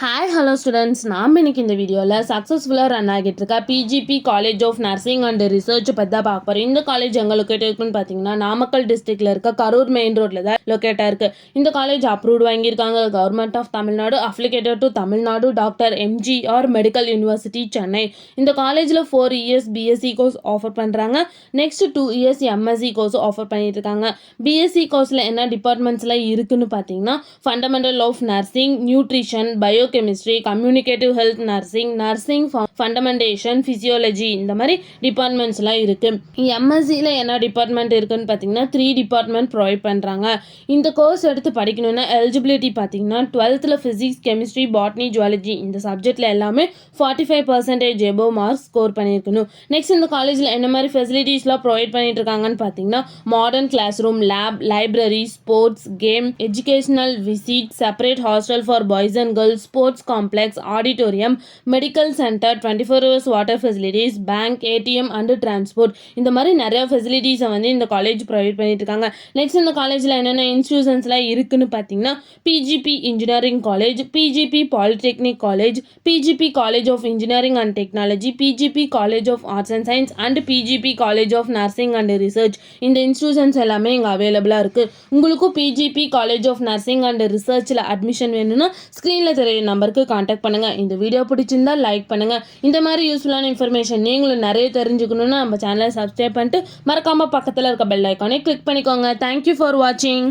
Hi hello students, நாம் இன்னைக்கு இந்த வீடியோவில் சக்ஸஸ்ஃபுல்லாக ரன் ஆகிட்டு இருக்க PGP college of nursing and research பற்றி தான் பார்க்க போகிறோம். இந்த காலேஜ் எங்கே லொக்கேட் இருக்குன்னு பார்த்தீங்கன்னா நாமக்கல் டிஸ்ட்ரிக்டில் இருக்க கரூர் மெயின் ரோட்டில் தான் லொக்கேட்டாக இருக்குது. இந்த காலேஜ் அப்ரூவ்டு வாங்கியிருக்காங்க government of Tamil Nadu, affiliated to Tamil Nadu doctor MGR medical university Chennai. இந்த காலேஜில் 4 இயர்ஸ் பிஎஸ்சி கோர்ஸ் ஆஃபர் பண்ணுறாங்க. Next 2 years MSc course offer பண்ணிட்டு இருக்காங்க. பிஎஸ்சி கோர்ஸில் என்ன டிபார்ட்மெண்ட்ஸில் இருக்குன்னு பார்த்தீங்கன்னா fundamental of nursing, nutrition, biochemistry, communicative health nursing, nursing fundamentation, physiology, இந்த மாதிரி டிபார்ட்மெண்ட்ஸ்லாம் இருக்குது. எம்எஸ்சியில் என்ன டிபார்ட்மெண்ட் இருக்குன்னு பார்த்தீங்கன்னா 3 டிபார்ட்மெண்ட் ப்ரொவைட் பண்ணுறாங்க. இந்த கோர்ஸ் எடுத்து படிக்கணும்னா எலிஜிபிலிட்டி பார்த்தீங்கன்னா 12th physics, chemistry, botany, zoology இந்த சப்ஜெக்டில் எல்லாமே 45% எபோவ் மார்க்ஸ் ஸ்கோர் பண்ணியிருக்கணும். நெக்ஸ்ட் இந்த காலேஜில் என்ன மாதிரி ஃபெசிலிட்டிஸ்லாம் ப்ரொவைட் பண்ணிட்டு இருக்காங்கன்னு பார்த்தீங்கன்னா modern classroom, lab, library, sports, game, educational visit, separate hostel for boys and girls, sports complex, auditorium, medical centre, 24 hours water facilities, bank, ATM and transport, இந்த மாதிரி நிறைய ஃபெசிலிட்டிஸை இந்த காலேஜ் ப்ரொவைட் பண்ணிட்டு இருக்காங்க. நெக்ஸ்ட் இந்த காலேஜில் என்னென்ன இன்ஸ்டியூஷன்ஸ்லாம் இருக்குன்னு பார்த்தீங்கன்னா PGP engineering college, PGP polytechnic college, PGP college of engineering and technology, PGP college of arts and science and PGP college of nursing and research. இந்த இன்ஸ்டியூஷன்ஸ் எல்லாமே இங்கே அவைலபிளாக இருக்குது. உங்களுக்கும் PGP college of nursing and ரிசர்ச்சில் admission வேணும்னா ஸ்க்ரீனில் தெரிய நம்பருக்கு காண்டாக்ட் பண்ணுங்கள். இந்த வீடியோ பிடிச்சிருந்தா லைக் பண்ணுங்கள். இந்த மாதிரி யூஸ்ஃபுல்லான இன்ஃபர்மேஷன் நீங்களும் நிறைய தெரிஞ்சுக்கணுன்னா நம்ம சேனலை சப்ஸ்கிரைப் பண்ணிட்டு மறக்காமல் பக்கத்தில் இருக்க பெல் ஐக்கானை கிளிக் பண்ணிக்கோங்க. தேங்க்யூ ஃபார் வாட்சிங்.